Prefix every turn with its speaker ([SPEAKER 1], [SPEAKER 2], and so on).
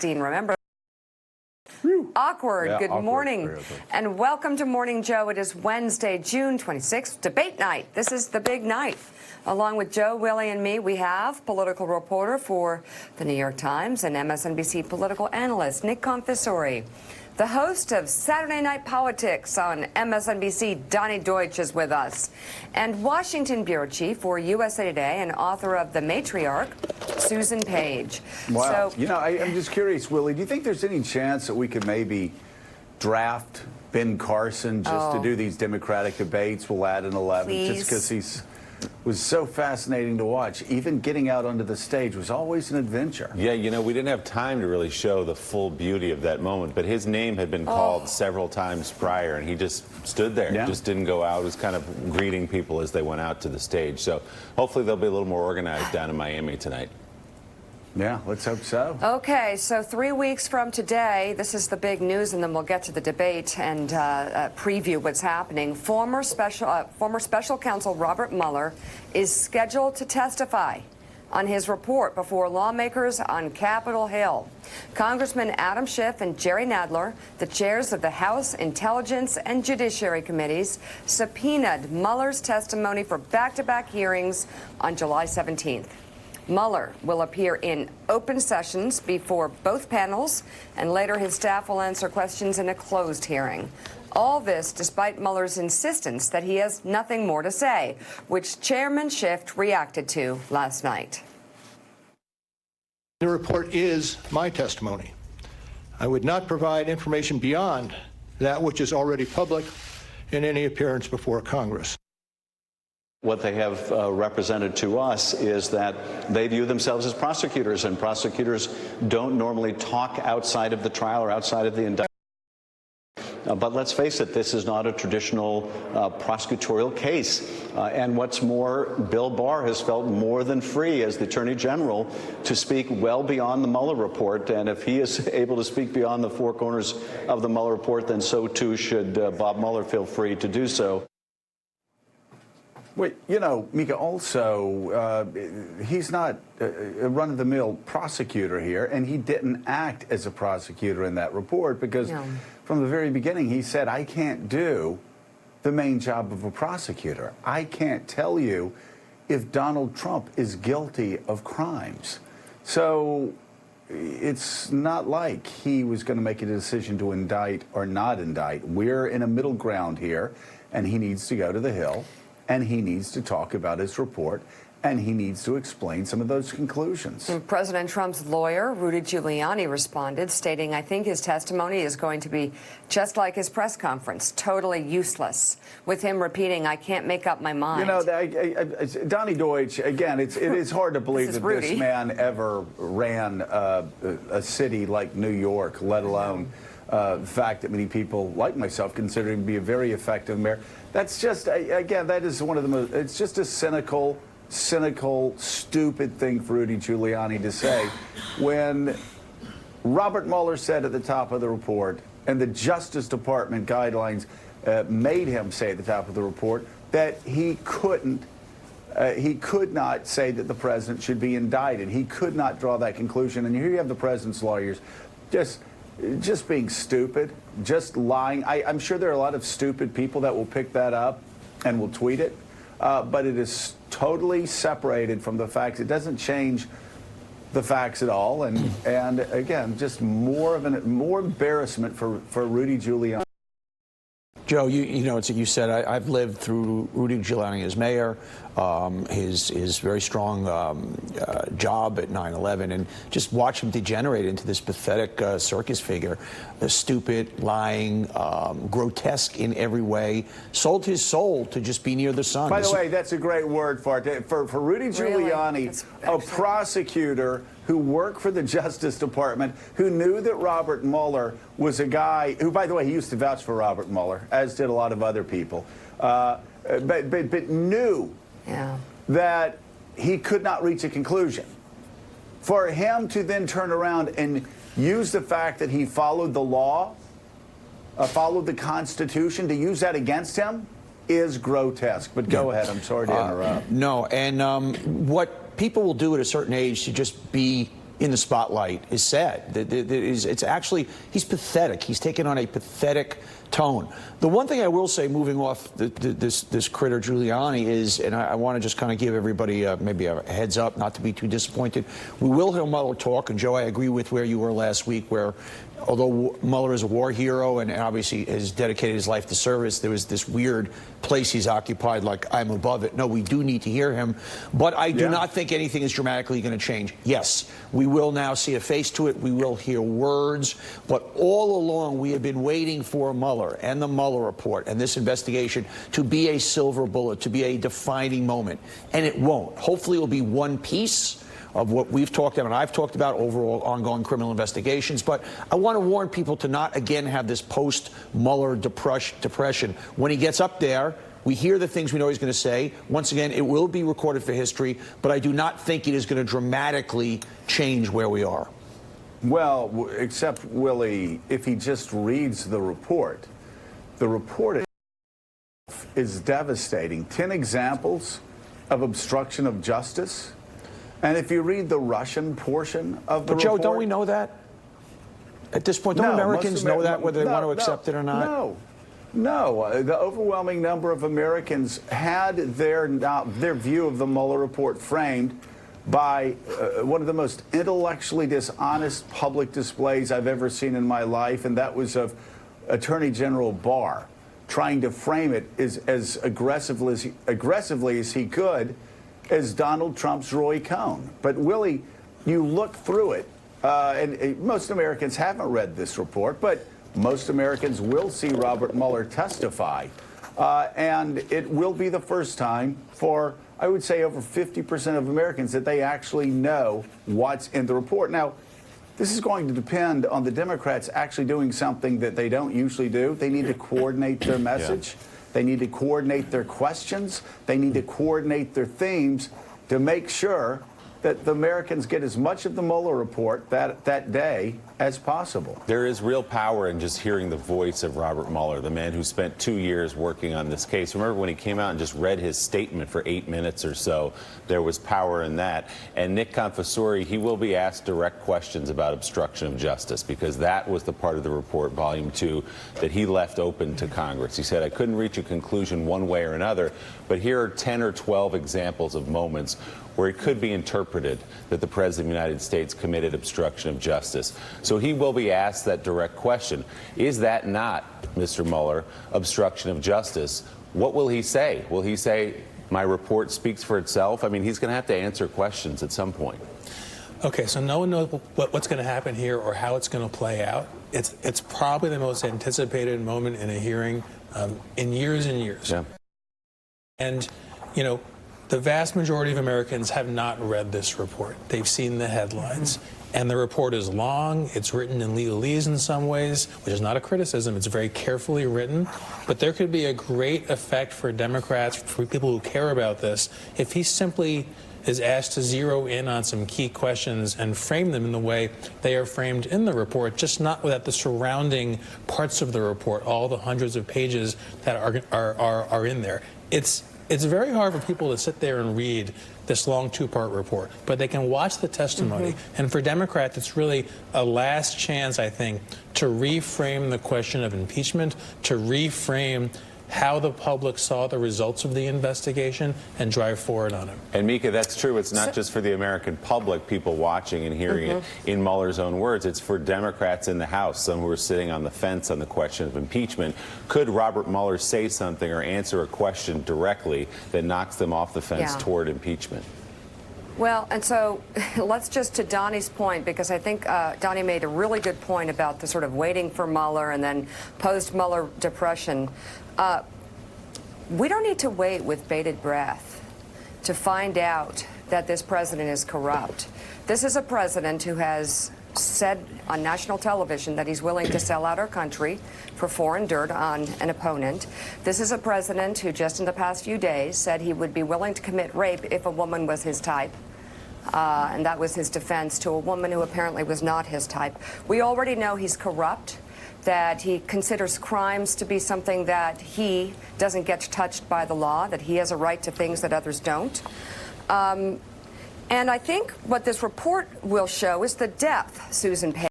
[SPEAKER 1] Epstein. Remember? Awkward.
[SPEAKER 2] Yeah,
[SPEAKER 1] Good
[SPEAKER 2] awkward.
[SPEAKER 1] morning and welcome to Morning Joe. It is Wednesday, June 26th, debate night. This is the big night. Along with Joe, Willie, and me, we have political reporter for the New York Times and MSNBC political analyst Nick Confessori. The host of Saturday Night Politics on MSNBC, Donnie Deutsch, is with us. And Washington bureau chief for USA Today and author of The Matriarch, Susan Page.
[SPEAKER 2] Wow.
[SPEAKER 1] So,
[SPEAKER 2] you know, I'm just curious, Willie, do you think there's any chance that we could maybe draft Ben Carson just to do these Democratic debates? We'll add an 11th just because he was so fascinating to watch. Even getting out onto the stage was always an adventure.
[SPEAKER 3] Yeah, you know, we didn't have time to really show the full beauty of that moment, but his name had been called several times prior, and he just stood there, just didn't go out, was kind of greeting people as they went out to the stage. So hopefully they'll be a little more organized down in Miami tonight.
[SPEAKER 2] Yeah, let's hope so.
[SPEAKER 1] Okay, so 3 weeks from today, this is the big news, and then we'll get to the debate and preview what's happening. Former special counsel Robert Mueller is scheduled to testify on his report before lawmakers on Capitol Hill. Congressman Adam Schiff and Jerry Nadler, the chairs of the House Intelligence and Judiciary Committees, subpoenaed Mueller's testimony for back-to-back hearings on July 17th. Mueller will appear in open sessions before both panels, and later his staff will answer questions in a closed hearing. All this despite Mueller's insistence that he has nothing more to say, which Chairman Schiff reacted to last night.
[SPEAKER 4] The report is my testimony. I would not provide information beyond that which is already public in any appearance before Congress.
[SPEAKER 5] What they have represented to us is that they view themselves as prosecutors, and prosecutors don't normally talk outside of the trial or outside of the indictment. But let's face it, this is not a traditional prosecutorial case. And what's more, Bill Barr has felt more than free as the Attorney General to speak well beyond the Mueller report. And if he is able to speak beyond the four corners of the Mueller report, then so too should Bob Mueller feel free to do so.
[SPEAKER 2] Wait, you know, Mika, also, he's not a run-of-the-mill prosecutor here, and he didn't act as a prosecutor in that report because from the very beginning he said, I can't do the main job of a prosecutor. I can't tell you if Donald Trump is guilty of crimes. So it's not like he was going to make a decision to indict or not indict. We're in a middle ground here, and he needs to go to the Hill. And he needs to talk about his report, and he needs to explain some of those conclusions.
[SPEAKER 1] And President Trump's lawyer, Rudy Giuliani, responded, stating, I think his testimony is going to be just like his press conference, totally useless, with him repeating, I can't make up my mind.
[SPEAKER 2] You know, Donnie Deutsch, again, it is hard to believe that this man ever ran a city like New York, let alone the fact that many people, like myself, consider him to be a very effective mayor. That's just, again, that is one of the most, it's just a cynical, stupid thing for Rudy Giuliani to say when Robert Mueller said at the top of the report, and the Justice Department guidelines made him say at the top of the report, that he could not say that the president should be indicted. He could not draw that conclusion. And here you have the president's lawyers just being stupid, just lying. I'm sure there are a lot of stupid people that will pick that up and will tweet it, but it is totally separated from the facts. It doesn't change the facts at all, and again, just more embarrassment for Rudy Giuliani.
[SPEAKER 6] Joe, you know, you said I've lived through Rudy Giuliani as mayor, his very strong job at 9/11, and just watch him degenerate into this pathetic circus figure, stupid, lying, grotesque in every way, sold his soul to just be near the sun.
[SPEAKER 2] By the way, that's a great word for it. For Rudy Giuliani, a prosecutor who worked for the Justice Department, who knew that Robert Mueller was a guy who, by the way, he used to vouch for Robert Mueller, as did a lot of other people, but knew that he could not reach a conclusion. For him to then turn around and use the fact that he followed the law, followed the Constitution, to use that against him is grotesque. But go ahead. I'm sorry to interrupt.
[SPEAKER 6] No, and what people will do at a certain age to just be in the spotlight is sad. It's actually, he's pathetic. He's taken on a pathetic tone. The one thing I will say, moving off this critter Giuliani, is, and I want to just kind of give everybody maybe a heads up, not to be too disappointed. We will hear Mueller talk, and Joe, I agree with where you were last week, where although Mueller is a war hero and obviously has dedicated his life to service, there was this weird place he's occupied, like, I'm above it. No, we do need to hear him. But I do not think anything is dramatically going to change. Yes, we will now see a face to it. We will hear words. But all along, we have been waiting for Mueller and the Mueller report and this investigation to be a silver bullet, to be a defining moment. And it won't. Hopefully, it will be one piece of what we've talked about and I've talked about, overall ongoing criminal investigations. But I want to warn people to not again have this post-Mueller depression. When he gets up there, we hear the things we know he's going to say. Once again, it will be recorded for history, but I do not think it is going to dramatically change where we are.
[SPEAKER 2] Well, except, Willie, if he just reads the report is devastating. 10 examples of obstruction of justice. And if you read the Russian portion of the report...
[SPEAKER 6] Joe, don't we know that? At this point, don't Americans know that, whether they want to accept it or not?
[SPEAKER 2] No. The overwhelming number of Americans had their view of the Mueller report framed by one of the most intellectually dishonest public displays I've ever seen in my life, and that was of Attorney General Barr trying to frame it as aggressively as he could as Donald Trump's Roy Cohn. But, Willie, you look through it, and most Americans haven't read this report, but most Americans will see Robert Mueller testify. And it will be the first time for, I would say, over 50% of Americans that they actually know what's in the report. Now, this is going to depend on the Democrats actually doing something that they don't usually do. They need to coordinate their message. Yeah. They need to coordinate their questions. They need to coordinate their themes to make sure that the Americans get as much of the Mueller report that day as possible.
[SPEAKER 3] There is real power in just hearing the voice of Robert Mueller, the man who spent 2 years working on this case. Remember when he came out and just read his statement for 8 minutes or so? There was power in that. And Nick Confessori, he will be asked direct questions about obstruction of justice, because that was the part of the report, Volume 2, that he left open to Congress. He said, I couldn't reach a conclusion one way or another, but here are 10 or 12 examples of moments where it could be interpreted that the President of the United States committed obstruction of justice. So he will be asked that direct question. Is that not, Mr. Mueller, obstruction of justice? What will he say? Will he say, my report speaks for itself? I mean, he's going to have to answer questions at some point.
[SPEAKER 7] Okay, so no one knows what's going to happen here or how it's going to play out. It's probably the most anticipated moment in a hearing in years and years. Yeah. And, you know, the vast majority of Americans have not read this report. They've seen the headlines. And the report is long. It's written in legalese in some ways, which is not a criticism. It's very carefully written. But there could be a great effect for Democrats, for people who care about this, if he simply is asked to zero in on some key questions and frame them in the way they are framed in the report, just not without the surrounding parts of the report, all the hundreds of pages that are in there. It's very hard for people to sit there and read this long two-part report, but they can watch the testimony. And for Democrats, it's really a last chance, I think, to reframe the question of impeachment, to reframe how the public saw the results of the investigation and drive forward on it.
[SPEAKER 3] And Mika, that's true. It's not just for the American public, people watching and hearing it in Mueller's own words. It's for Democrats in the House, some who are sitting on the fence on the question of impeachment. Could Robert Mueller say something or answer a question directly that knocks them off the fence toward impeachment?
[SPEAKER 1] Well, and so let's just, to Donnie's point, because I think Donnie made a really good point about the sort of waiting for Mueller and then post-Mueller depression. We don't need to wait with bated breath to find out that this president is corrupt. This is a president who has said on national television that he's willing to sell out our country for foreign dirt on an opponent. This is a president who just in the past few days said he would be willing to commit rape if a woman was his type. And that was his defense to a woman who apparently was not his type. We already know he's corrupt, that he considers crimes to be something that he doesn't get touched by the law, that he has a right to things that others don't. And I think what this report will show is the depth, Susan Page.